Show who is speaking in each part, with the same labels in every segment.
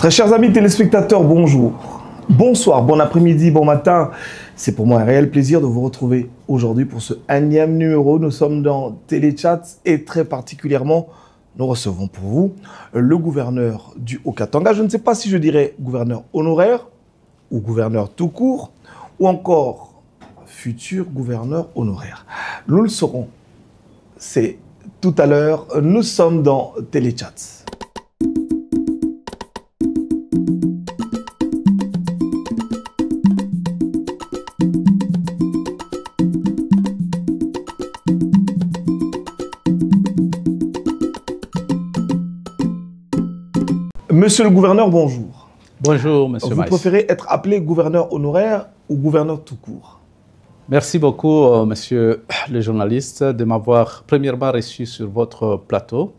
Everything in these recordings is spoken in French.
Speaker 1: Très chers amis téléspectateurs, bonjour, bonsoir, bon après-midi, bon matin. C'est pour moi un réel plaisir de vous retrouver aujourd'hui pour ce énième numéro. Nous sommes dans Téléchat et très particulièrement, nous recevons pour vous le gouverneur du Haut-Katanga. Je ne sais pas si je dirais gouverneur honoraire ou gouverneur tout court ou encore futur gouverneur honoraire. Nous le saurons. C'est tout à l'heure. Nous sommes dans Téléchat. Monsieur le gouverneur, bonjour.
Speaker 2: Bonjour, monsieur Maïs.
Speaker 1: Vous préférez être appelé gouverneur honoraire ou gouverneur tout court?
Speaker 2: Merci beaucoup, monsieur le journaliste, de m'avoir premièrement reçu sur votre plateau.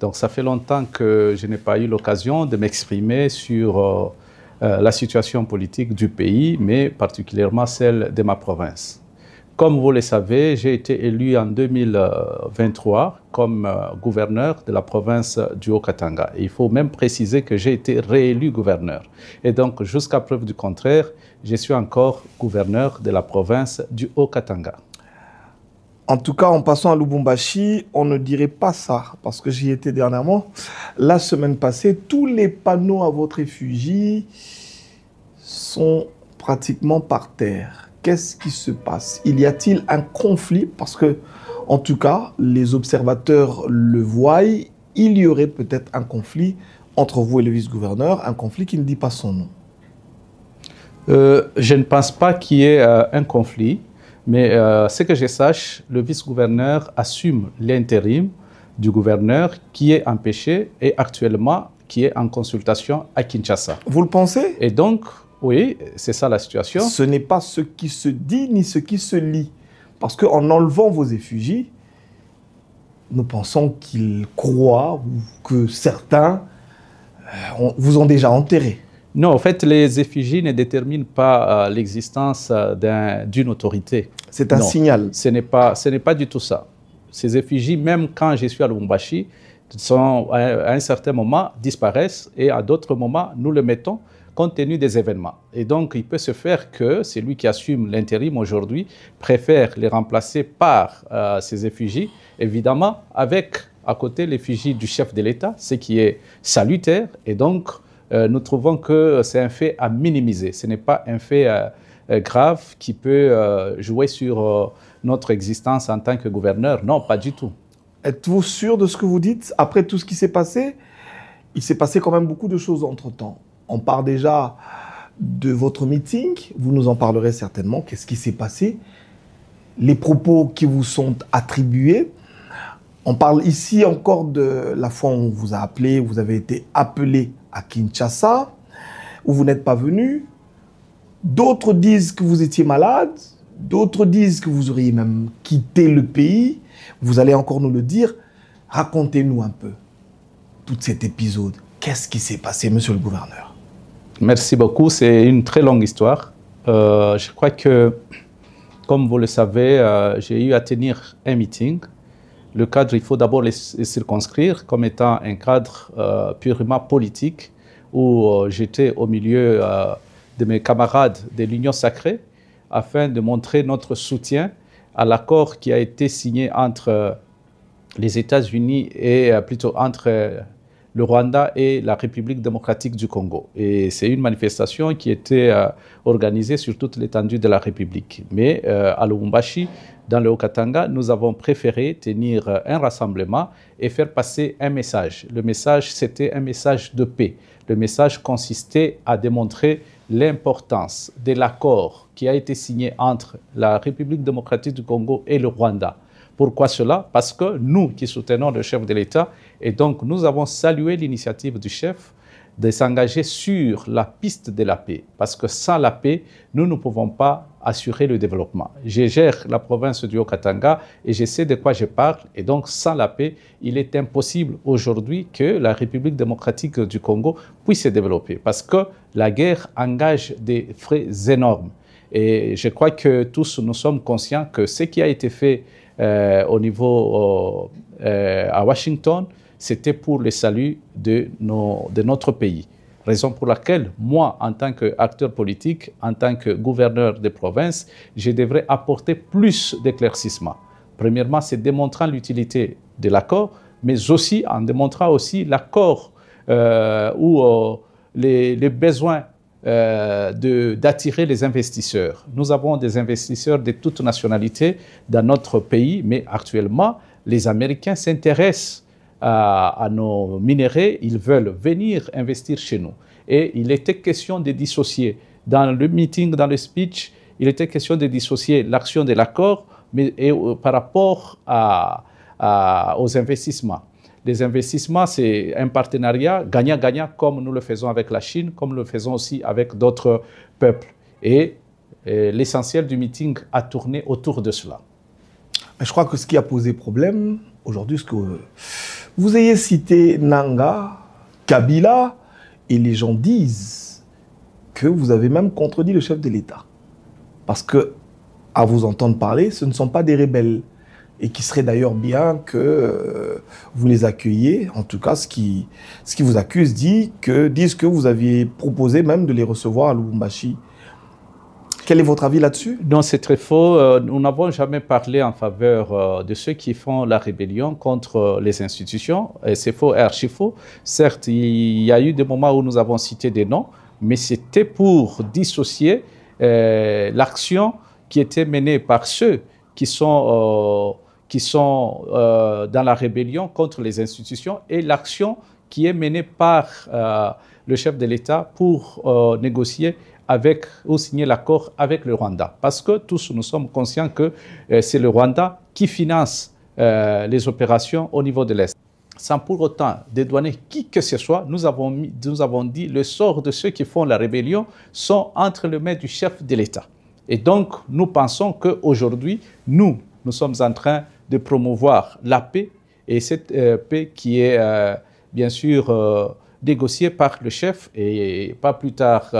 Speaker 2: Donc, ça fait longtemps que je n'ai pas eu l'occasion de m'exprimer sur la situation politique du pays, mais particulièrement celle de ma province. Comme vous le savez, j'ai été élu en 2023 comme gouverneur de la province du Haut-Katanga. Il faut même préciser que j'ai été réélu gouverneur. Et donc, jusqu'à preuve du contraire, je suis encore gouverneur de la province du Haut-Katanga.
Speaker 1: En tout cas, en passant à Lubumbashi, on ne dirait pas ça, parce que j'y étais dernièrement. La semaine passée, tous les panneaux à votre effigie sont pratiquement par terre. Qu'est-ce qui se passe? Y a-t-il un conflit? Parce que, en tout cas, les observateurs le voient, il y aurait peut-être un conflit entre vous et le vice-gouverneur, un conflit qui ne dit pas son nom.
Speaker 2: Je ne pense pas qu'il y ait un conflit, mais ce que je sache, le vice-gouverneur assume l'intérim du gouverneur qui est empêché et actuellement qui est en consultation à Kinshasa.
Speaker 1: Vous le pensez?
Speaker 2: Et donc, oui, c'est ça la situation.
Speaker 1: Ce n'est pas ce qui se dit ni ce qui se lit. Parce qu'en enlevant vos effigies, nous pensons qu'ils croient ou que certains vous ont déjà enterré.
Speaker 2: Non, en fait, les effigies ne déterminent pas l'existence d'une autorité.
Speaker 1: C'est un signal.
Speaker 2: Ce n'est pas du tout ça. Ces effigies, même quand je suis à Lubumbashi, à un certain moment disparaissent et à d'autres moments, nous les mettons compte tenu des événements. Et donc, il peut se faire que celui qui assume l'intérim aujourd'hui préfère les remplacer par ces effigies, évidemment, avec à côté l'effigie du chef de l'État, ce qui est salutaire. Et donc, nous trouvons que c'est un fait à minimiser. Ce n'est pas un fait grave qui peut jouer sur notre existence en tant que gouverneur. Non, pas du tout.
Speaker 1: Êtes-vous sûr de ce que vous dites? Après tout ce qui s'est passé, il s'est passé quand même beaucoup de choses entre-temps. On part déjà de votre meeting, vous nous en parlerez certainement. Qu'est-ce qui s'est passé? Les propos qui vous sont attribués. On parle ici encore de la fois où on vous a appelé, vous avez été appelé à Kinshasa, où vous n'êtes pas venu. D'autres disent que vous étiez malade, d'autres disent que vous auriez même quitté le pays. Vous allez encore nous le dire. Racontez-nous un peu tout cet épisode. Qu'est-ce qui s'est passé, monsieur le gouverneur?
Speaker 2: Merci beaucoup. C'est une très longue histoire. Je crois que, comme vous le savez, j'ai eu à tenir un meeting. Le cadre, il faut d'abord le circonscrire comme étant un cadre purement politique où j'étais au milieu de mes camarades de l'Union sacrée afin de montrer notre soutien à l'accord qui a été signé entre les États-Unis et plutôt entre le Rwanda et la République démocratique du Congo. Et c'est une manifestation qui était organisée sur toute l'étendue de la République. Mais à Lubumbashi, dans le Haut-Katanga, nous avons préféré tenir un rassemblement et faire passer un message. Le message, c'était un message de paix. Le message consistait à démontrer l'importance de l'accord qui a été signé entre la République démocratique du Congo et le Rwanda. Pourquoi cela? Parce que nous qui soutenons le chef de l'État, et donc nous avons salué l'initiative du chef de s'engager sur la piste de la paix. Parce que sans la paix, nous ne pouvons pas assurer le développement. Je gère la province du Haut-Katanga et je sais de quoi je parle. Et donc, sans la paix, il est impossible aujourd'hui que la République démocratique du Congo puisse se développer. Parce que la guerre engage des frais énormes. Et je crois que tous nous sommes conscients que ce qui a été fait au niveau à Washington, c'était pour le salut de notre pays. Raison pour laquelle, moi, en tant qu'acteur politique, en tant que gouverneur de province, je devrais apporter plus d'éclaircissements. Premièrement, c'est démontrant l'utilité de l'accord, mais aussi en démontrant aussi l'accord ou les besoins d'attirer les investisseurs. Nous avons des investisseurs de toutes nationalités dans notre pays, mais actuellement, les Américains s'intéressent à nos minéraux, ils veulent venir investir chez nous. Et il était question de dissocier, dans le meeting, dans le speech, il était question de dissocier l'action de l'accord par rapport aux investissements. Les investissements, c'est un partenariat gagnant-gagnant, comme nous le faisons avec la Chine, comme nous le faisons aussi avec d'autres peuples. Et l'essentiel du meeting a tourné autour de cela.
Speaker 1: Je crois que ce qui a posé problème aujourd'hui, c'est que vous ayez cité Nanga, Kabila, et les gens disent que vous avez même contredit le chef de l'État. Parce que, à vous entendre parler, ce ne sont pas des rebelles. Et qu'il serait d'ailleurs bien que vous les accueilliez. En tout cas, ce qui vous accuse disent que vous aviez proposé même de les recevoir à Lubumbashi. Quel est votre avis là-dessus?
Speaker 2: Non, c'est très faux. Nous n'avons jamais parlé en faveur de ceux qui font la rébellion contre les institutions. C'est faux et archi faux. Certes, il y a eu des moments où nous avons cité des noms, mais c'était pour dissocier l'action qui était menée par ceux qui sont dans la rébellion contre les institutions et l'action qui est menée par le chef de l'État pour négocier ou signer l'accord avec le Rwanda. Parce que tous nous sommes conscients que c'est le Rwanda qui finance les opérations au niveau de l'Est. Sans pour autant dédouaner qui que ce soit, nous avons dit le sort de ceux qui font la rébellion sont entre les mains du chef de l'État. Et donc, nous pensons qu'aujourd'hui, nous sommes en train de promouvoir la paix, et cette paix qui est bien sûr négociée par le chef, et pas plus tard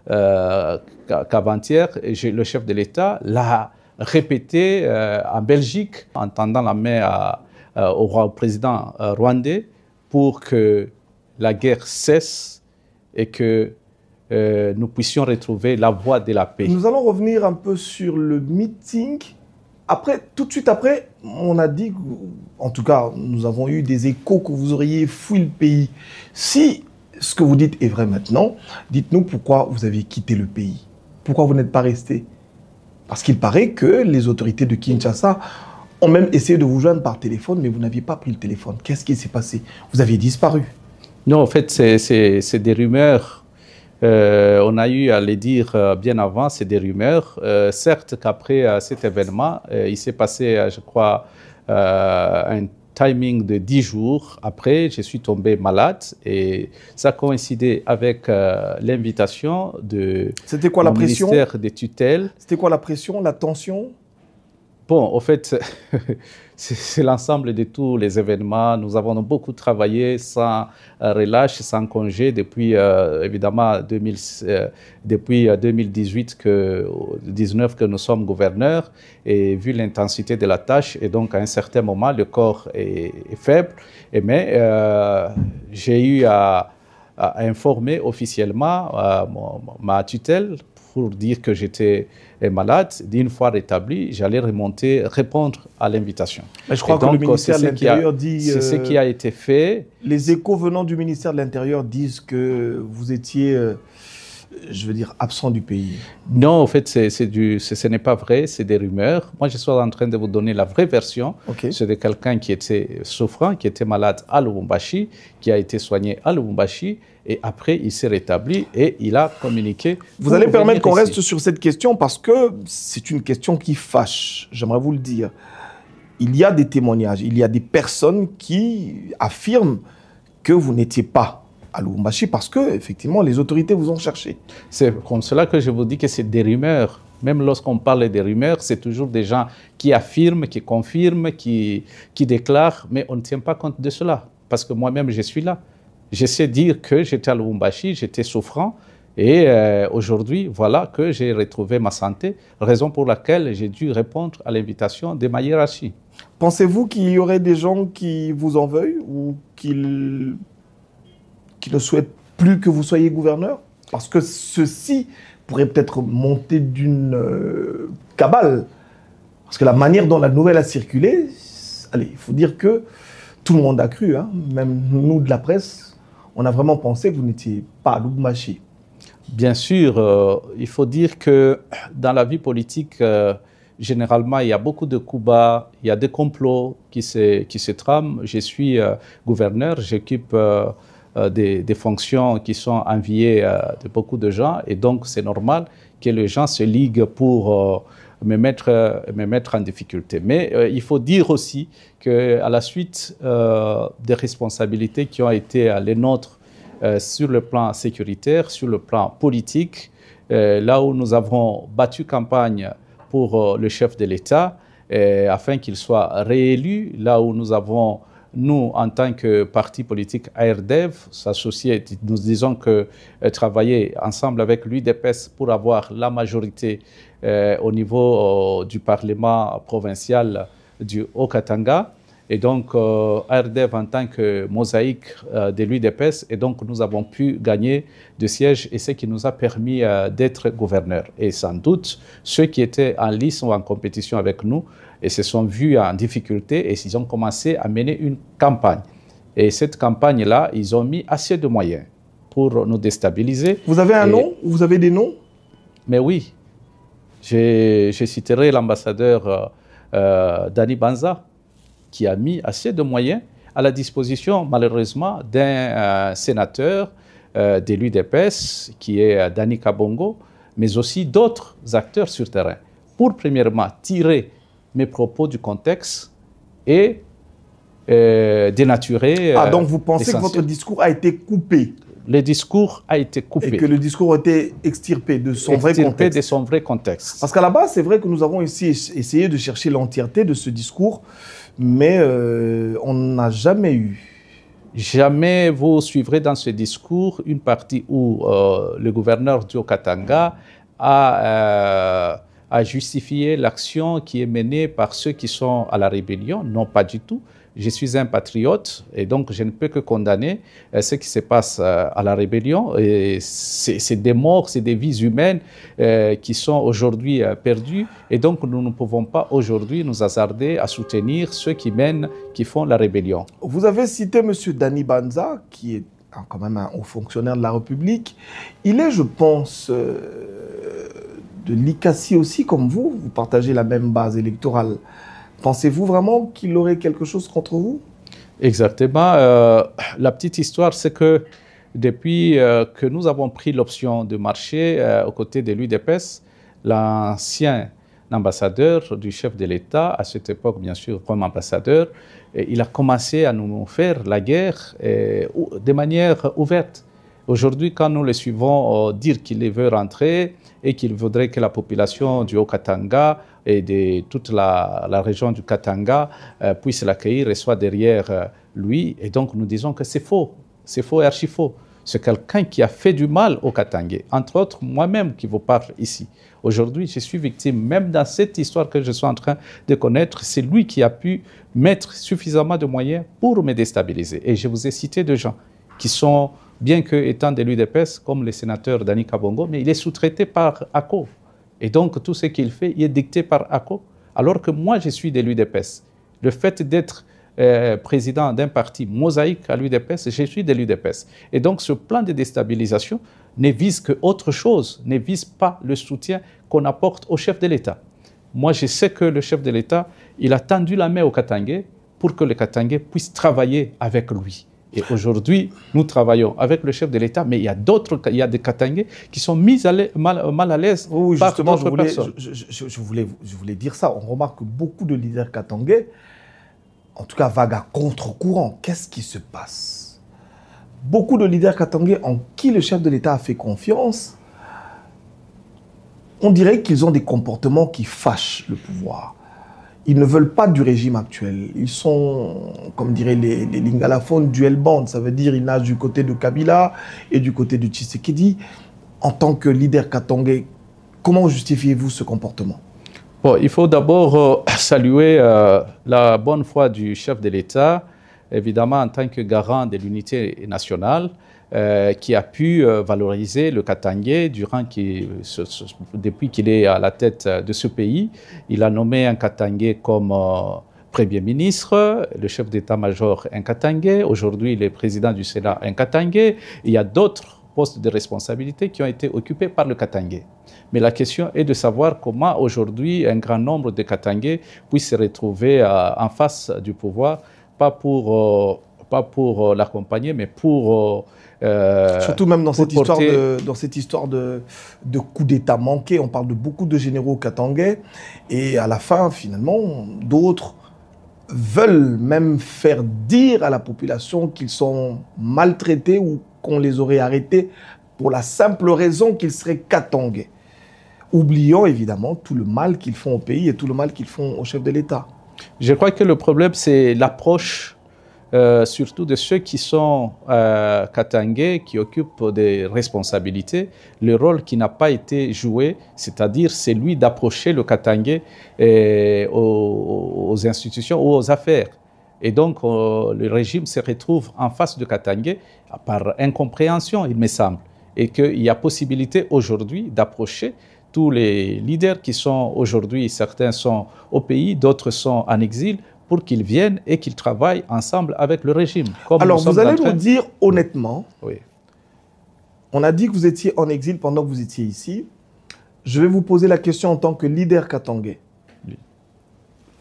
Speaker 2: qu'avant-hier, le chef de l'État l'a répété en Belgique, en tendant la main au président rwandais pour que la guerre cesse et que nous puissions retrouver la voie de la paix.
Speaker 1: Nous allons revenir un peu sur le meeting. Après, tout de suite après, on a dit, en tout cas, nous avons eu des échos que vous auriez fui le pays. Si ce que vous dites est vrai maintenant, dites-nous pourquoi vous avez quitté le pays. Pourquoi vous n'êtes pas resté? Parce qu'il paraît que les autorités de Kinshasa ont même essayé de vous joindre par téléphone, mais vous n'aviez pas pris le téléphone. Qu'est-ce qui s'est passé? Vous aviez disparu.
Speaker 2: Non, en fait, c'est des rumeurs. On a eu à les dire bien avant, c'est des rumeurs. Certes qu'après cet événement, il s'est passé, je crois, un timing de 10 jours. Après, je suis tombé malade et ça coïncidait avec l'invitation de
Speaker 1: C'était quoi la pression?
Speaker 2: Ministère des tutelles.
Speaker 1: C'était quoi la pression, la tension?
Speaker 2: Bon, en fait, c'est l'ensemble de tous les événements. Nous avons beaucoup travaillé sans relâche, sans congé depuis, évidemment, depuis 2018, 2019 que nous sommes gouverneurs. Et vu l'intensité de la tâche, et donc à un certain moment, le corps est faible. Mais j'ai eu à informer officiellement ma tutelle pour dire que j'étais malade. D'une fois rétabli, j'allais répondre à l'invitation.
Speaker 1: Mais je crois que le ministère de l'Intérieur dit...
Speaker 2: C'est ce qui a été fait.
Speaker 1: Les échos venant du ministère de l'Intérieur disent que vous étiez, je veux dire, absent du pays.
Speaker 2: Non, en fait, ce n'est pas vrai, c'est des rumeurs. Moi, je suis en train de vous donner la vraie version.
Speaker 1: Okay.
Speaker 2: C'est de quelqu'un qui était souffrant, qui était malade à Lubumbashi, qui a été soigné à Lubumbashi, et après, il s'est rétabli et il a communiqué.
Speaker 1: Vous allez permettre qu'on reste sur cette question parce que c'est une question qui fâche, j'aimerais vous le dire. Il y a des témoignages, il y a des personnes qui affirment que vous n'étiez pas à Lubumbashi parce que, effectivement, les autorités vous ont cherché.
Speaker 2: C'est comme cela que je vous dis que c'est des rumeurs. Même lorsqu'on parle des rumeurs, c'est toujours des gens qui affirment, qui confirment, qui déclarent, mais on ne tient pas compte de cela. Parce que moi-même, je suis là. Je sais dire que j'étais à Lubumbashi, j'étais souffrant, et aujourd'hui, voilà que j'ai retrouvé ma santé, raison pour laquelle j'ai dû répondre à l'invitation de ma hiérarchie.
Speaker 1: Pensez-vous qu'il y aurait des gens qui vous en veuillent ou qui ne souhaitent plus que vous soyez gouverneur? Parce que ceci pourrait peut-être monter d'une cabale. Parce que la manière dont la nouvelle a circulé, allez, il faut dire que tout le monde a cru, hein, même nous de la presse, on a vraiment pensé que vous n'étiez pas à Lubumbashi.
Speaker 2: Bien sûr, il faut dire que dans la vie politique, généralement, il y a beaucoup de coups bas, il y a des complots qui se trament. Je suis gouverneur, j'occupe des fonctions qui sont enviées de beaucoup de gens, et donc c'est normal que les gens se liguent pour me mettre en difficulté. Mais il faut dire aussi qu'à la suite des responsabilités qui ont été les nôtres sur le plan sécuritaire, sur le plan politique, là où nous avons battu campagne pour le chef de l'État, afin qu'il soit réélu, là où nous avons, nous, en tant que parti politique ARDEV, s'associer, nous disons que travailler ensemble avec l'UDPS pour avoir la majorité au niveau du Parlement provincial du Haut-Katanga. Et donc, ARDEV en tant que mosaïque de l'UDPS, et donc nous avons pu gagner de sièges, et ce qui nous a permis d'être gouverneurs. Et sans doute, ceux qui étaient en lice ou en compétition avec nous et se sont vus en difficulté, et ils ont commencé à mener une campagne. Et cette campagne-là, ils ont mis assez de moyens pour nous déstabiliser.
Speaker 1: Vous avez un nom? Vous avez des noms?
Speaker 2: Mais oui. Je citerai l'ambassadeur Dani Banza, qui a mis assez de moyens à la disposition, malheureusement, d'un sénateur de l'UDPS, qui est Dani Kabongo, mais aussi d'autres acteurs sur terrain, pour premièrement tirer mes propos du contexte et dénaturer...
Speaker 1: donc vous pensez que votre discours a été coupé?
Speaker 2: Le discours a été coupé.
Speaker 1: Et que le discours a été extirpé de son vrai contexte.
Speaker 2: Extirpé de son vrai contexte.
Speaker 1: Parce qu'à la base, c'est vrai que nous avons essayé de chercher l'entièreté de ce discours, mais on n'a jamais eu.
Speaker 2: Jamais vous suivrez dans ce discours une partie où le gouverneur du Haut-Katanga a justifié l'action qui est menée par ceux qui sont à la rébellion. Non, pas du tout. Je suis un patriote et donc je ne peux que condamner ce qui se passe à la rébellion. C'est des morts, c'est des vies humaines qui sont aujourd'hui perdues, et donc nous ne pouvons pas aujourd'hui nous hasarder à soutenir ceux qui font la rébellion.
Speaker 1: Vous avez cité M. Dani Banza, qui est quand même un haut fonctionnaire de la République. Il est, je pense, de l'ICACI aussi, comme vous. Vous partagez la même base électorale. Pensez-vous vraiment qu'il aurait quelque chose contre vous?
Speaker 2: Exactement. La petite histoire, c'est que depuis que nous avons pris l'option de marcher aux côtés de l'UDPS, l'ancien ambassadeur du chef de l'État, à cette époque, bien sûr, comme ambassadeur, il a commencé à nous faire la guerre de manière ouverte. Aujourd'hui, quand nous le suivons dire qu'il veut rentrer et qu'il voudrait que la population du Haut-Katanga et de toute la région du Katanga puisse l'accueillir et soit derrière lui. Et donc, nous disons que c'est faux et archi faux. C'est quelqu'un qui a fait du mal au Katangais. Entre autres, moi-même qui vous parle ici. Aujourd'hui, je suis victime, même dans cette histoire que je suis en train de connaître, c'est lui qui a pu mettre suffisamment de moyens pour me déstabiliser. Et je vous ai cité des gens qui sont, bien qu'étant de l'UDPS, comme le sénateur Dani Kabongo, mais il est sous-traité par ACO. Et donc, tout ce qu'il fait, il est dicté par ACO, alors que moi, je suis de l'UDPS. Le fait d'être président d'un parti mosaïque à l'UDPS, je suis de l'UDPS. Et donc, ce plan de déstabilisation ne vise qu'autre chose, ne vise pas le soutien qu'on apporte au chef de l'État. Moi, je sais que le chef de l'État, il a tendu la main au Katangais pour que le Katangais puisse travailler avec lui. Et aujourd'hui, nous travaillons avec le chef de l'État, mais il y a des Katangais qui sont mal à l'aise par d'autres personnes.
Speaker 1: Je voulais dire ça. On remarque que beaucoup de leaders katangais, en tout cas vagues à contre-courant. Qu'est-ce qui se passe? Beaucoup de leaders katangais en qui le chef de l'État a fait confiance, on dirait qu'ils ont des comportements qui fâchent le pouvoir. Ils ne veulent pas du régime actuel. Ils sont, comme diraient les lingalaphones, dual band. Ça veut dire qu'ils nagent du côté de Kabila et du côté de Tshisekedi. En tant que leader katangais, comment justifiez-vous ce comportement?
Speaker 2: Bon, il faut d'abord saluer la bonne foi du chef de l'État, évidemment en tant que garant de l'unité nationale. qui a pu valoriser le Katangé depuis qu'il est à la tête de ce pays. Il a nommé un Katangé comme Premier ministre, le chef d'état-major un Katangé, aujourd'hui le président du Sénat un Katangé. Il y a d'autres postes de responsabilité qui ont été occupés par le Katangé. Mais la question est de savoir comment aujourd'hui un grand nombre de Katangés puissent se retrouver en face du pouvoir, pas pour l'accompagner, mais pour...
Speaker 1: surtout même dans cette histoire de coup d'État manqué, on parle de beaucoup de généraux katangais, et à la fin, finalement, d'autres veulent même faire dire à la population qu'ils sont maltraités ou qu'on les aurait arrêtés pour la simple raison qu'ils seraient katangais. Oubliant évidemment tout le mal qu'ils font au pays et tout le mal qu'ils font au chef de l'État.
Speaker 2: Je crois que le problème, c'est l'approche surtout de ceux qui sont katangais, qui occupent des responsabilités, le rôle qui n'a pas été joué, c'est-à-dire celui d'approcher le katangais aux institutions ou aux affaires. Et donc, le régime se retrouve en face de katangais par incompréhension, il me semble, et qu'il y a possibilité aujourd'hui d'approcher tous les leaders qui sont aujourd'hui, certains sont au pays, d'autres sont en exil, pour qu'ils viennent et qu'ils travaillent ensemble avec le régime.
Speaker 1: Alors, vous allez nous dire honnêtement,
Speaker 2: oui.
Speaker 1: On a dit que vous étiez en exil pendant que vous étiez ici. Je vais vous poser la question en tant que leader katangais. Oui.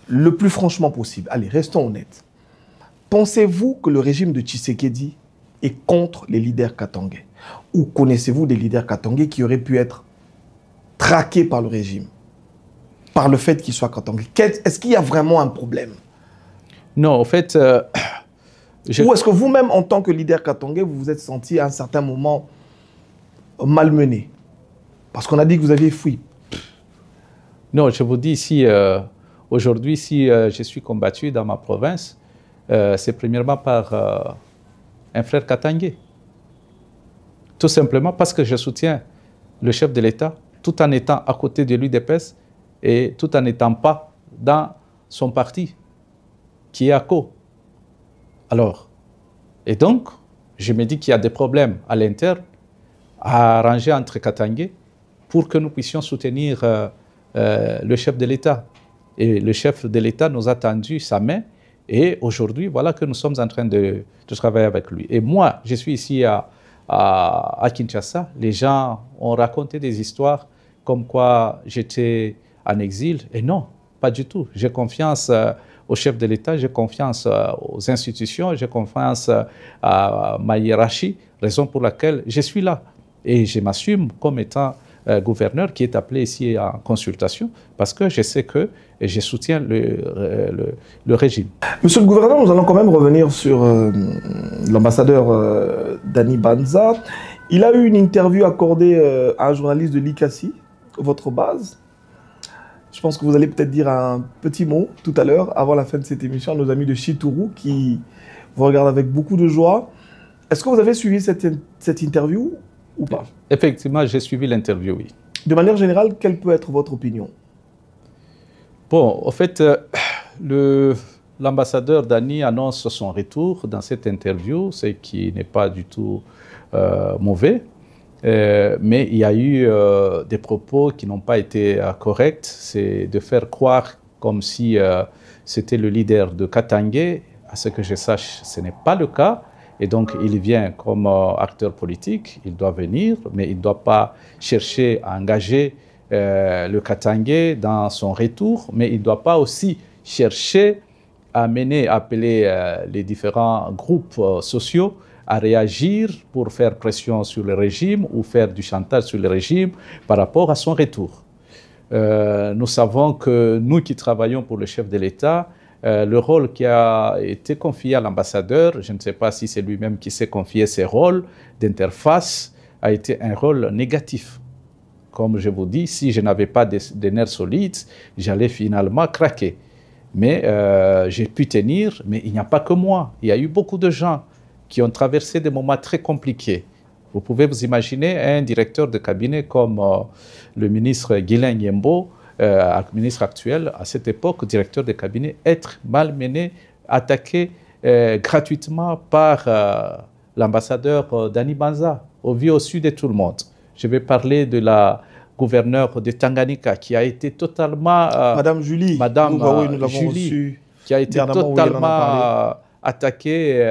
Speaker 1: Le plus franchement possible. Allez, restons honnêtes. Pensez-vous que le régime de Tshisekedi est contre les leaders katangais? Ou connaissez-vous des leaders katangais qui auraient pu être traqués par le régime, par le fait qu'ils soient katangais? Est-ce qu'il y a vraiment un problème?
Speaker 2: Non, en fait...
Speaker 1: Ou est-ce que vous-même, en tant que leader katangais, vous vous êtes senti à un certain moment malmené? Parce qu'on a dit que vous aviez fui.
Speaker 2: Non, je vous dis, aujourd'hui, si je suis combattu dans ma province, c'est premièrement par un frère katangais. Tout simplement parce que je soutiens le chef de l'État, tout en étant à côté de l'UDPS et tout en n'étant pas dans son parti, qui est ACO. Alors, et donc, je me dis qu'il y a des problèmes à l'interne à arranger entre katangais pour que nous puissions soutenir le chef de l'État. Et le chef de l'État nous a tendu sa main et aujourd'hui, voilà que nous sommes en train de travailler avec lui. Et moi, je suis ici à Kinshasa. Les gens ont raconté des histoires comme quoi j'étais en exil. Et non, pas du tout. J'ai confiance au chef de l'État, j'ai confiance aux institutions, j'ai confiance à ma hiérarchie, raison pour laquelle je suis là. Et je m'assume comme étant gouverneur qui est appelé ici en consultation parce que je sais que je soutiens le régime. Monsieur
Speaker 1: le gouverneur, nous allons quand même revenir sur l'ambassadeur Dani Banza. Il a eu une interview accordée à un journaliste de l'ICACI, votre base. Je pense que vous allez peut-être dire un petit mot tout à l'heure, avant la fin de cette émission, à nos amis de Chitourou qui vous regardent avec beaucoup de joie. Est-ce que vous avez suivi cette interview ou pas?
Speaker 2: Effectivement, j'ai suivi l'interview, oui.
Speaker 1: De manière générale, quelle peut être votre opinion?
Speaker 2: Bon, en fait, l'ambassadeur Dani annonce son retour dans cette interview, ce qui n'est pas du tout mauvais. Mais il y a eu des propos qui n'ont pas été corrects. C'est de faire croire comme si c'était le leader de Katangé. À ce que je sache, ce n'est pas le cas. Et donc, il vient comme acteur politique. Il doit venir, mais il ne doit pas chercher à engager le Katangé dans son retour. Mais il ne doit pas aussi chercher à appeler les différents groupes sociaux à réagir pour faire pression sur le régime ou faire du chantage sur le régime par rapport à son retour. Nous savons que nous qui travaillons pour le chef de l'État, le rôle qui a été confié à l'ambassadeur, je ne sais pas si c'est lui-même qui s'est confié ces rôles d'interface, a été un rôle négatif. Comme je vous dis, si je n'avais pas des nerfs solides, j'allais finalement craquer. Mais j'ai pu tenir, mais il n'y a pas que moi. Il y a eu beaucoup de gens qui ont traversé des moments très compliqués. Vous pouvez vous imaginer un directeur de cabinet comme le ministre Guilain Yembo, ministre actuel, à cette époque, directeur de cabinet, être malmené, attaqué gratuitement par l'ambassadeur Dani Banza, vu au sud de tout le monde. Je vais parler de la gouverneure de Tanganyika qui a été totalement...
Speaker 1: Madame Julie,
Speaker 2: Madame
Speaker 1: nous l'avons
Speaker 2: Julie,
Speaker 1: reçue
Speaker 2: qui a été totalement attaquée,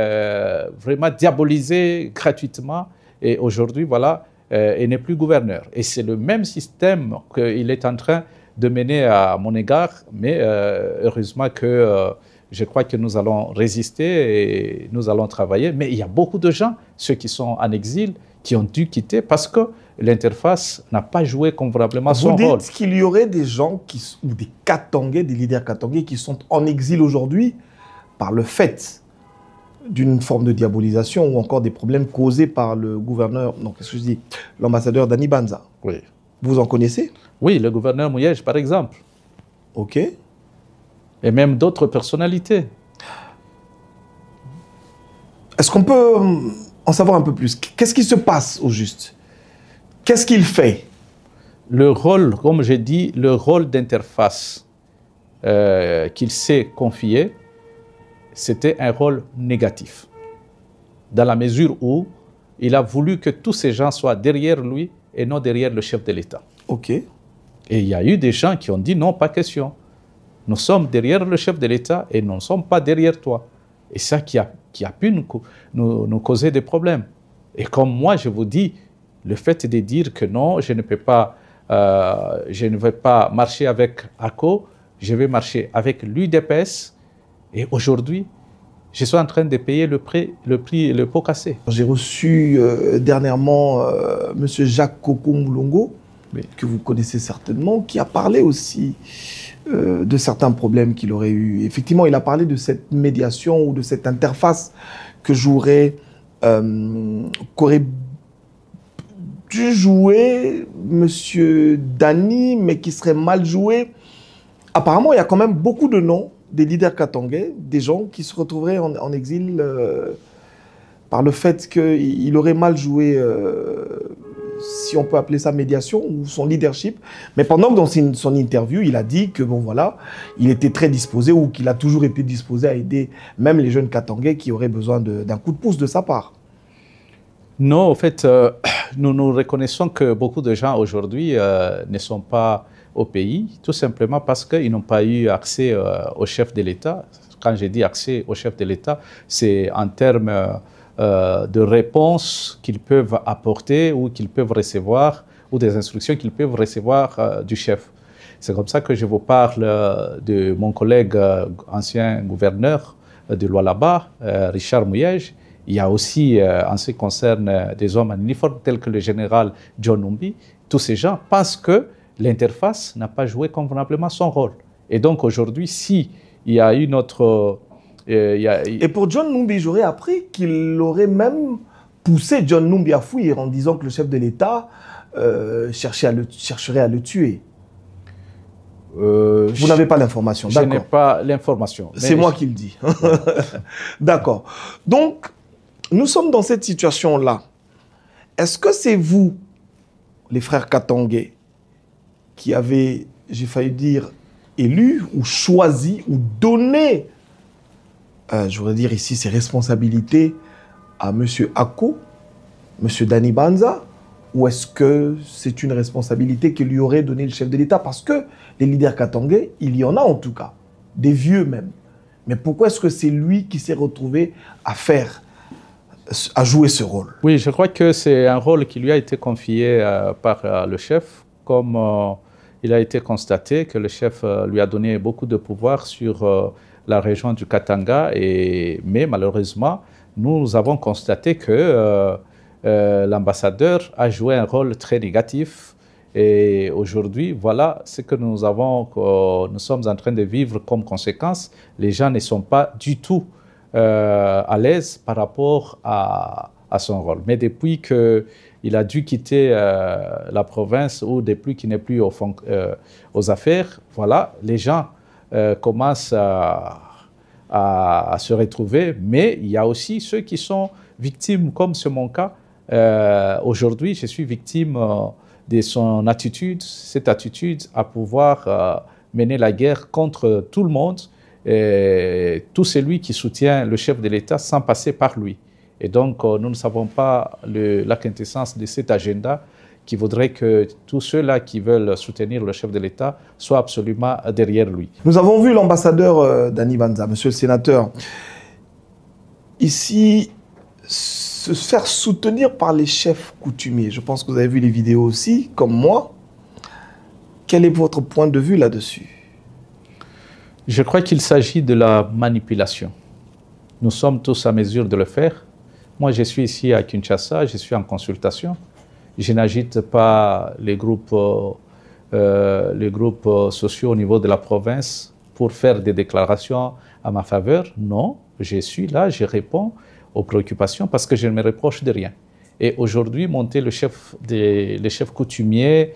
Speaker 2: vraiment diabolisée gratuitement. Et aujourd'hui, voilà, elle n'est plus gouverneur. Et c'est le même système qu'il est en train de mener à mon égard, mais heureusement que je crois que nous allons résister et nous allons travailler. Mais il y a beaucoup de gens, ceux qui sont en exil, qui ont dû quitter parce que l'interface n'a pas joué convenablement son rôle.
Speaker 1: Vous dites qu'il y aurait des gens, ou des Katangais, des leaders Katangais qui sont en exil aujourd'hui par le fait d'une forme de diabolisation ou encore des problèmes causés par le gouverneur, non, qu'est-ce que je dis, l'ambassadeur Dani Banza.
Speaker 2: Oui.
Speaker 1: Vous en connaissez?
Speaker 2: Oui, le gouverneur Mouyej, par exemple.
Speaker 1: OK.
Speaker 2: Et même d'autres personnalités.
Speaker 1: Est-ce qu'on peut en savoir un peu plus? Qu'est-ce qui se passe au juste? Qu'est-ce qu'il fait?
Speaker 2: Le rôle, comme j'ai dit, le rôle d'interface qu'il s'est confié, c'était un rôle négatif. Dans la mesure où il a voulu que tous ces gens soient derrière lui et non derrière le chef de l'État.
Speaker 1: OK.
Speaker 2: Et il y a eu des gens qui ont dit non, pas question. Nous sommes derrière le chef de l'État et nous ne sommes pas derrière toi. Et ça qui a pu nous causer des problèmes. Et comme moi, je vous dis, le fait de dire que non, je ne vais pas marcher avec ACO, je vais marcher avec l'UDPS. Et aujourd'hui, je suis en train de payer le pot cassé.
Speaker 1: J'ai reçu dernièrement M. Jacques Koko Moulongo, oui, que vous connaissez certainement, qui a parlé aussi de certains problèmes qu'il aurait eu. Effectivement, il a parlé de cette médiation ou de cette interface que qu'aurait dû jouer M. Dani, mais qui serait mal joué. Apparemment, il y a quand même beaucoup de noms des leaders katangais, des gens qui se retrouveraient en exil par le fait qu'il aurait mal joué, si on peut appeler ça médiation, ou son leadership. Mais pendant que dans son interview, il a dit que, bon voilà, il était très disposé, ou qu'il a toujours été disposé à aider même les jeunes katangais qui auraient besoin d'un coup de pouce de sa part.
Speaker 2: Non, en fait, nous reconnaissons que beaucoup de gens aujourd'hui ne sont pas au pays, tout simplement parce qu'ils n'ont pas eu accès au chef de l'État. Quand je dis accès au chef de l'État, c'est en termes de réponses qu'ils peuvent apporter ou qu'ils peuvent recevoir, ou des instructions qu'ils peuvent recevoir du chef. C'est comme ça que je vous parle de mon collègue ancien gouverneur de Lualaba, Richard Mouyej. Il y a aussi, en ce qui concerne des hommes en uniforme, tels que le général John Numbi. Tous ces gens pensent que l'interface n'a pas joué convenablement son rôle. Et donc aujourd'hui, si il y a une autre...
Speaker 1: Et pour John Numbi, j'aurais appris qu'il aurait même poussé John Numbi à fuir en disant que le chef de l'État chercherait à le tuer. Vous n'avez pas l'information, d'accord?
Speaker 2: Je n'ai pas l'information.
Speaker 1: C'est moi qui le dis. D'accord. Donc, nous sommes dans cette situation-là. Est-ce que c'est vous, les frères katangais, qui avez, j'ai failli dire, élu ou choisi ou donné, je voudrais dire ici, ses responsabilités à M. Ako, M. Dani Banza, ou est-ce que c'est une responsabilité que lui aurait donné le chef de l'État? Parce que les leaders katangais, il y en a en tout cas, des vieux même. Mais pourquoi est-ce que c'est lui qui s'est retrouvé à jouer ce rôle?
Speaker 2: Oui, je crois que c'est un rôle qui lui a été confié par le chef, comme il a été constaté que le chef lui a donné beaucoup de pouvoir sur la région du Katanga, mais malheureusement, nous avons constaté que l'ambassadeur a joué un rôle très négatif. Et aujourd'hui, voilà ce que nous sommes en train de vivre comme conséquence. Les gens ne sont pas du tout à l'aise par rapport à son rôle. Mais depuis qu'il a dû quitter la province, ou depuis qu'il n'est plus aux affaires, voilà, les gens commencent à se retrouver. Mais il y a aussi ceux qui sont victimes, comme c'est mon cas. Aujourd'hui, je suis victime de son attitude, cette attitude à pouvoir mener la guerre contre tout le monde, tout celui qui soutient le chef de l'État sans passer par lui. Et donc, nous ne savons pas la quintessence de cet agenda qui voudrait que tous ceux-là qui veulent soutenir le chef de l'État soient absolument derrière lui.
Speaker 1: Nous avons vu l'ambassadeur Dani Banza, monsieur le sénateur, ici se faire soutenir par les chefs coutumiers. Je pense que vous avez vu les vidéos aussi, comme moi. Quel est votre point de vue là-dessus?
Speaker 2: Je crois qu'il s'agit de la manipulation. Nous sommes tous à mesure de le faire. Moi, je suis ici à Kinshasa, je suis en consultation. Je n'agite pas les groupes sociaux au niveau de la province pour faire des déclarations à ma faveur. Non, je suis là, je réponds aux préoccupations parce que je ne me reproche de rien. Et aujourd'hui, monter les chefs coutumiers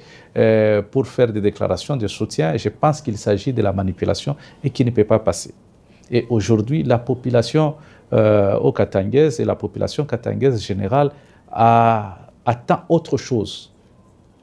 Speaker 2: pour faire des déclarations de soutien, je pense qu'il s'agit de la manipulation et qui ne peut pas passer. Et aujourd'hui, la population haut-katangaise et la population katangaise générale attend autre chose.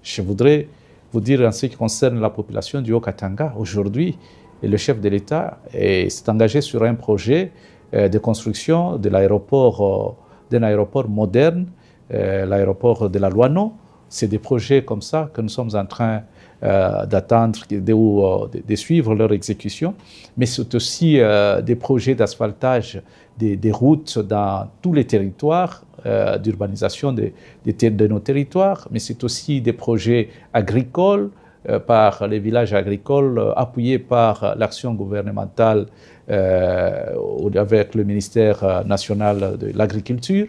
Speaker 2: Je voudrais vous dire en ce qui concerne la population du Haut-Katanga, aujourd'hui, le chef de l'État s'est engagé sur un projet de construction de d'un aéroport moderne, l'aéroport de la Loano. C'est des projets comme ça que nous sommes en train d'attendre, de suivre leur exécution. Mais c'est aussi des projets d'asphaltage des routes dans tous les territoires, d'urbanisation de nos territoires, mais c'est aussi des projets agricoles par les villages agricoles appuyés par l'action gouvernementale avec le ministère national de l'Agriculture.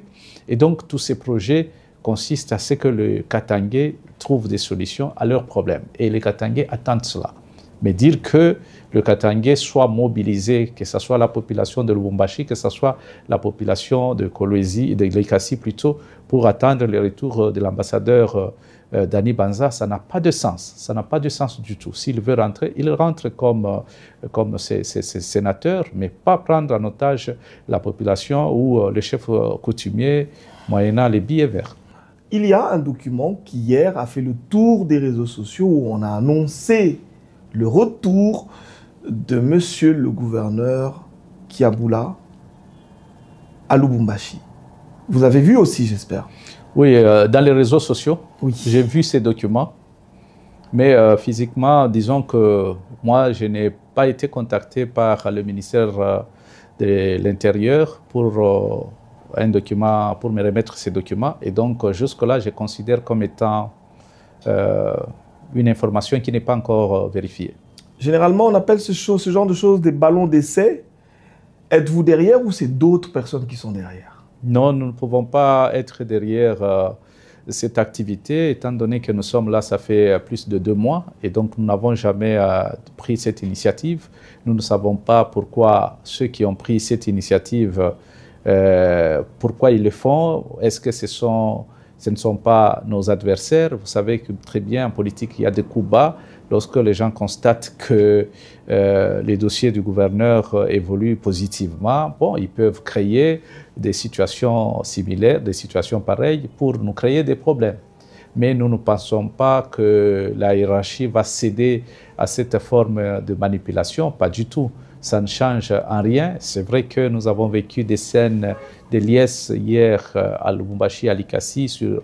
Speaker 2: Et donc, tous ces projets consistent à ce que les Katangais trouvent des solutions à leurs problèmes. Et les Katangais attendent cela. Mais dire que le Katangais soit mobilisé, que ce soit la population de Lubumbashi, que ce soit la population de Kolwezi, de Likasi plutôt, pour attendre le retour de l'ambassadeur Dani Banza, ça n'a pas de sens. Ça n'a pas de sens du tout. S'il veut rentrer, il rentre comme ses sénateurs, mais pas prendre en otage la population ou le chef coutumier moyennant les billets verts.
Speaker 1: Il y a un document qui hier a fait le tour des réseaux sociaux où on a annoncé le retour de monsieur le gouverneur Kiaboula à Lubumbashi. Vous avez vu aussi, j'espère?
Speaker 2: Oui, dans les réseaux sociaux,
Speaker 1: oui.
Speaker 2: J'ai vu ces documents. Mais physiquement, disons que moi, je n'ai pas été contacté par le ministère de l'Intérieur pour un document, pour me remettre ces documents. Et donc, jusque-là, je considère comme étant une information qui n'est pas encore vérifiée.
Speaker 1: Généralement, on appelle ce genre de choses des ballons d'essai. Êtes-vous derrière ou c'est d'autres personnes qui sont derrière?
Speaker 2: Non, nous ne pouvons pas être derrière cette activité, étant donné que nous sommes là, ça fait plus de 2 mois, et donc nous n'avons jamais pris cette initiative. Nous ne savons pas pourquoi ceux qui ont pris cette initiative, pourquoi ils le font. Est-ce que ce ne sont pas nos adversaires? Vous savez que très bien, en politique, il y a des coups bas. Lorsque les gens constatent que les dossiers du gouverneur évoluent positivement, bon, ils peuvent créer des situations similaires, des situations pareilles pour nous créer des problèmes. Mais nous ne pensons pas que la hiérarchie va céder à cette forme de manipulation, pas du tout. Ça ne change en rien. C'est vrai que nous avons vécu des scènes de liesse hier à Lubumbashi, à Likasi, sur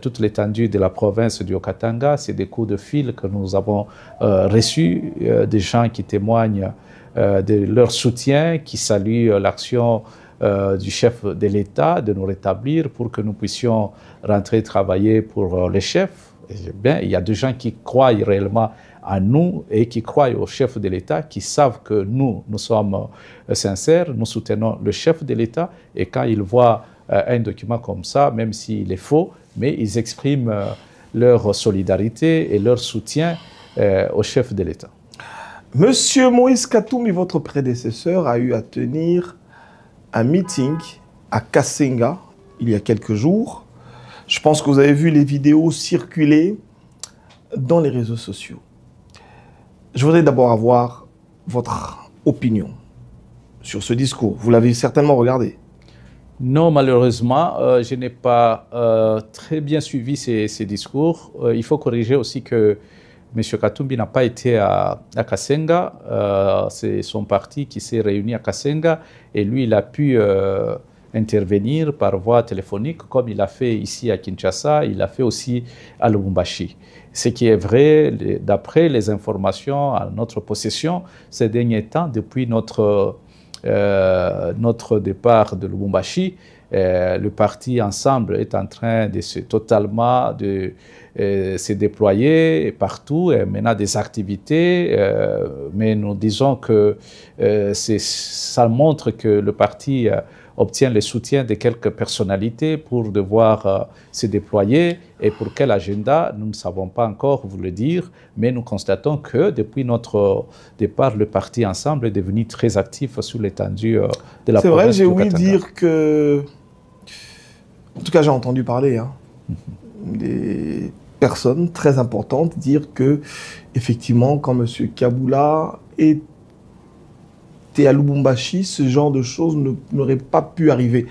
Speaker 2: toute l'étendue de la province du Haut-Katanga. C'est des coups de fil que nous avons reçus, des gens qui témoignent de leur soutien, qui saluent l'action du chef de l'État de nous rétablir pour que nous puissions rentrer travailler pour les chefs. Et bien, il y a des gens qui croient réellement à nous et qui croient au chef de l'État, qui savent que nous sommes sincères, nous soutenons le chef de l'État, et quand ils voient un document comme ça, même s'il est faux, mais ils expriment leur solidarité et leur soutien au chef de l'État.
Speaker 1: Monsieur Moïse Katumbi, votre prédécesseur, a eu à tenir un meeting à Kasenga il y a quelques jours. Je pense que vous avez vu les vidéos circuler dans les réseaux sociaux. Je voudrais d'abord avoir votre opinion sur ce discours. Vous l'avez certainement regardé.
Speaker 2: Non, malheureusement, je n'ai pas très bien suivi ces discours. Il faut corriger aussi que M. Katumbi n'a pas été à Kasenga. C'est son parti qui s'est réuni à Kasenga et lui, il a pu intervenir par voie téléphonique, comme il a fait ici à Kinshasa, il a fait aussi à Lubumbashi. Ce qui est vrai, d'après les informations à notre possession, ces derniers temps, depuis notre départ de Lubumbashi, le parti Ensemble est en train de se déployer partout et mener des activités, mais nous disons que ça montre que le parti obtient le soutien de quelques personnalités pour devoir se déployer. Et pour quel agenda, nous ne savons pas encore vous le dire, mais nous constatons que depuis notre départ, le parti Ensemble est devenu très actif sur l'étendue de la province.
Speaker 1: C'est vrai, j'ai ouï
Speaker 2: Katanga.
Speaker 1: dire que... En tout cas, j'ai entendu parler des personnes très importantes dire que, effectivement, quand M. Kaboula était à Lubumbashi, ce genre de choses n'aurait pas pu arriver.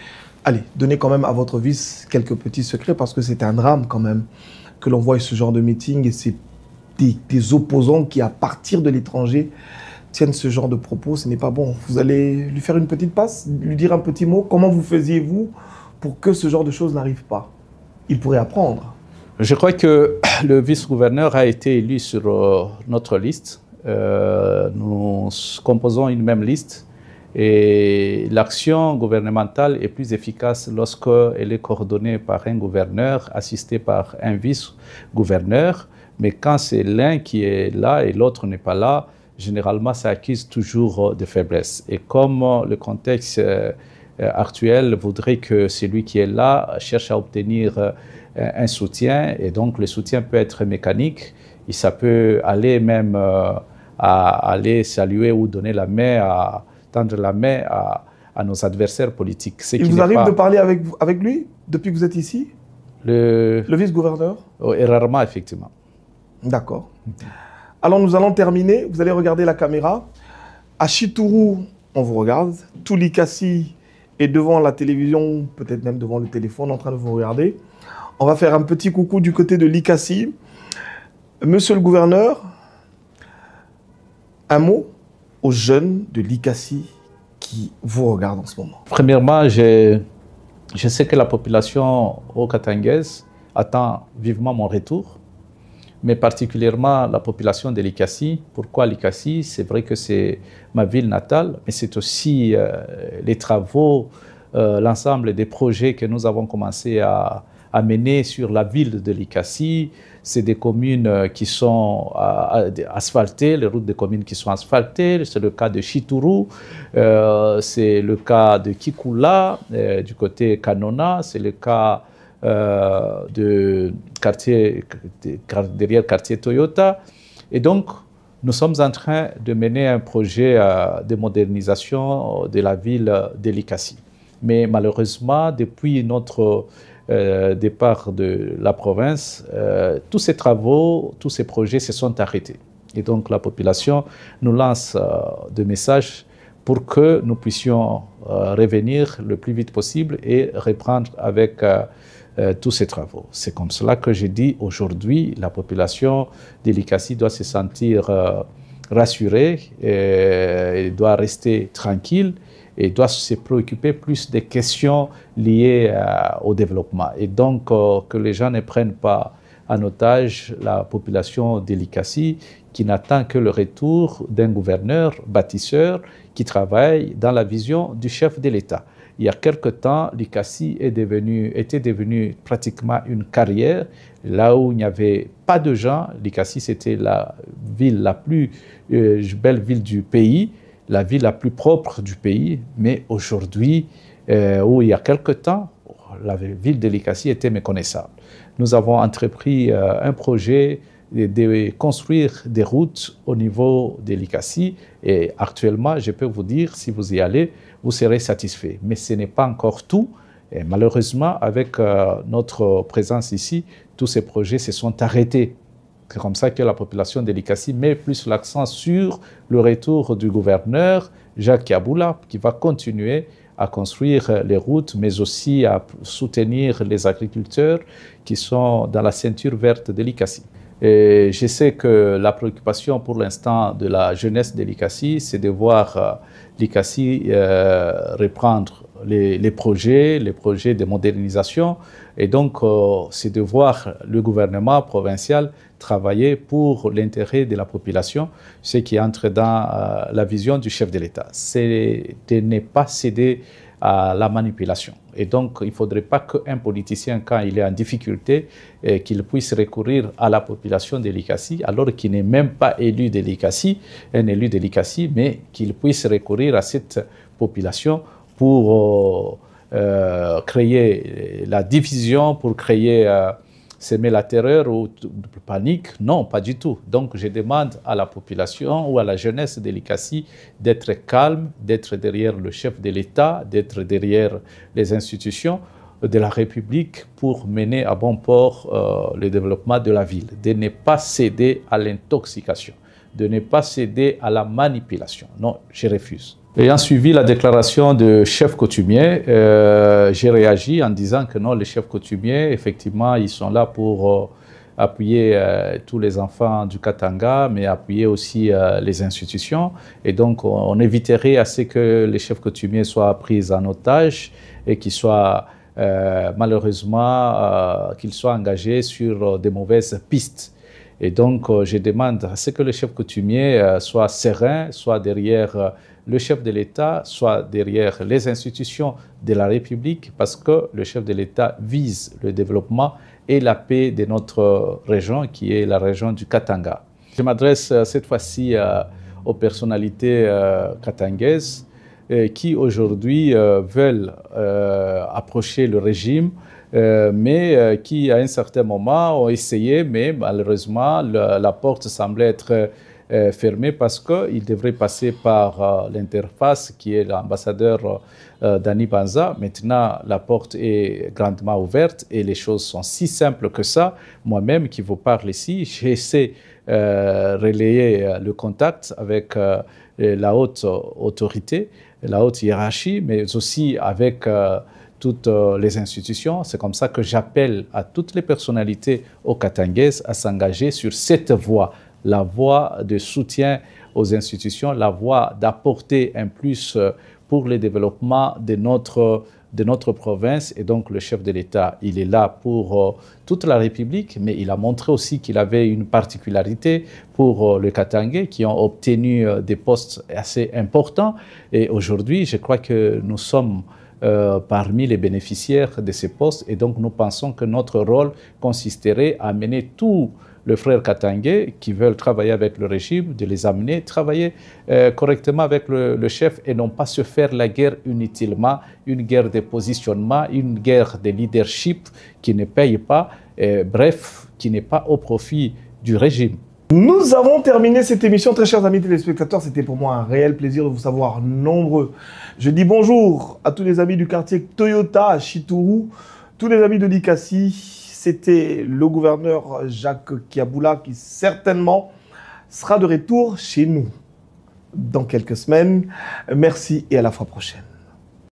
Speaker 1: Allez, donnez quand même à votre vice quelques petits secrets, parce que c'est un drame quand même que l'on voit ce genre de meeting, et c'est des opposants qui, à partir de l'étranger, tiennent ce genre de propos. Ce n'est pas bon. Vous allez lui faire une petite passe, lui dire un petit mot. Comment vous faisiez-vous pour que ce genre de choses n'arrive pas? Il pourrait apprendre.
Speaker 2: Je crois que le vice-gouverneur a été élu sur notre liste. Nous composons une même liste et l'action gouvernementale est plus efficace lorsqu'elle est coordonnée par un gouverneur, assisté par un vice-gouverneur. Mais quand c'est l'un qui est là et l'autre n'est pas là, généralement ça accuse toujours de faiblesse. Et comme le contexte actuel voudrait que celui qui est là cherche à obtenir un soutien, et donc le soutien peut être mécanique, et ça peut aller même à aller saluer ou donner la main, tendre la main à nos adversaires politiques.
Speaker 1: Il vous arrive de parler avec lui depuis que vous êtes ici? Le vice-gouverneur?
Speaker 2: Et rarement, effectivement.
Speaker 1: D'accord. Alors nous allons terminer, vous allez regarder la caméra. À Chituru, on vous regarde. Tout Likasi est devant la télévision, peut-être même devant le téléphone, en train de vous regarder. On va faire un petit coucou du côté de Likasi. Monsieur le gouverneur, un mot aux jeunes de Likasi qui vous regardent en ce moment.
Speaker 2: Premièrement, je sais que la population haut-katangaise attend vivement mon retour, mais particulièrement la population de Likasi. Pourquoi Likasi? C'est vrai que c'est ma ville natale, mais c'est aussi les travaux, l'ensemble des projets que nous avons commencé à mener sur la ville de Likasi. C'est des communes qui sont asphaltées, les routes des communes qui sont asphaltées. C'est le cas de Chituru, c'est le cas de Kikula, du côté Kanona, c'est le cas de quartier, derrière quartier Toyota. Et donc, nous sommes en train de mener un projet de modernisation de la ville de Likasi. Mais malheureusement, depuis notre départ de la province, tous ces travaux, tous ces projets se sont arrêtés. Et donc la population nous lance des messages pour que nous puissions revenir le plus vite possible et reprendre avec tous ces travaux. C'est comme cela que j'ai dit aujourd'hui, la population de Likasi doit se sentir rassurée et doit rester tranquille et doit se préoccuper plus des questions liées au développement. Et donc, que les gens ne prennent pas en otage la population de Likasi, qui n'attend que le retour d'un gouverneur bâtisseur qui travaille dans la vision du chef de l'État. Il y a quelque temps, Likasi était devenu pratiquement une carrière. Là où il n'y avait pas de gens, Likasi, c'était la ville la plus belle ville du pays, la ville la plus propre du pays, mais aujourd'hui, où il y a quelque temps, la ville de Likasi était méconnaissable. Nous avons entrepris un projet de construire des routes au niveau de Likasi et actuellement, je peux vous dire, si vous y allez, vous serez satisfait. Mais ce n'est pas encore tout. Et malheureusement, avec notre présence ici, tous ces projets se sont arrêtés. C'est comme ça que la population de Likasi met plus l'accent sur le retour du gouverneur Jacques Kaboula, qui va continuer à construire les routes, mais aussi à soutenir les agriculteurs qui sont dans la ceinture verte de Likasi. Et je sais que la préoccupation pour l'instant de la jeunesse de l'ICASI, c'est de voir l'ICASI reprendre les projets de modernisation. Et donc, c'est de voir le gouvernement provincial travailler pour l'intérêt de la population, ce qui entre dans la vision du chef de l'État. C'est de ne pas céder à la manipulation. Et donc, il ne faudrait pas qu'un politicien, quand il est en difficulté, qu'il puisse recourir à la population de l'ICASI, alors qu'il n'est même pas élu de l'ICASI, un élu de l'ICASI, mais qu'il puisse recourir à cette population pour créer la division, pour créer semer la terreur ou la panique. Non, pas du tout. Donc, je demande à la population ou à la jeunesse de l'ICASI d'être calme, d'être derrière le chef de l'État, d'être derrière les institutions de la République pour mener à bon port le développement de la ville, de ne pas céder à l'intoxication, de ne pas céder à la manipulation. Non, je refuse. Ayant suivi la déclaration du chef coutumier, j'ai réagi en disant que non, les chefs coutumiers, effectivement, ils sont là pour appuyer tous les enfants du Katanga, mais appuyer aussi les institutions. Et donc, on éviterait à ce que les chefs coutumiers soient pris en otage et qu'ils soient malheureusement qu'ils soient engagés sur de mauvaises pistes. Et donc, je demande à ce que le chef coutumier soit serein, soit derrière le chef de l'État, soit derrière les institutions de la République, parce que le chef de l'État vise le développement et la paix de notre région, qui est la région du Katanga. Je m'adresse cette fois-ci aux personnalités katangaises qui aujourd'hui veulent approcher le régime, mais qui à un certain moment ont essayé, mais malheureusement la porte semblait être fermée parce qu'il devrait passer par l'interface qui est l'ambassadeur Dani Banza. Maintenant, la porte est grandement ouverte et les choses sont si simples que ça. Moi-même qui vous parle ici, j'essaie relayer le contact avec la haute autorité, la haute hiérarchie, mais aussi avec toutes les institutions. C'est comme ça que j'appelle à toutes les personnalités au Katangaises à s'engager sur cette voie, la voie de soutien aux institutions, la voie d'apporter un plus pour le développement de notre province. Et donc le chef de l'État, il est là pour toute la République, mais il a montré aussi qu'il avait une particularité pour le Katangais qui ont obtenu des postes assez importants. Et aujourd'hui, je crois que nous sommes parmi les bénéficiaires de ces postes. Et donc, nous pensons que notre rôle consisterait à amener tous les frères katangais qui veulent travailler avec le régime, de les amener travailler correctement avec le chef et non pas se faire la guerre inutilement, une guerre de positionnement, une guerre de leadership qui ne paye pas, bref, qui n'est pas au profit du régime.
Speaker 1: Nous avons terminé cette émission, très chers amis téléspectateurs. C'était pour moi un réel plaisir de vous savoir nombreux. Je dis bonjour à tous les amis du quartier Toyota à Chituru, tous les amis de l'ICASI. C'était le gouverneur Jacques Kiaboula qui certainement sera de retour chez nous dans quelques semaines. Merci et à la fois prochaine.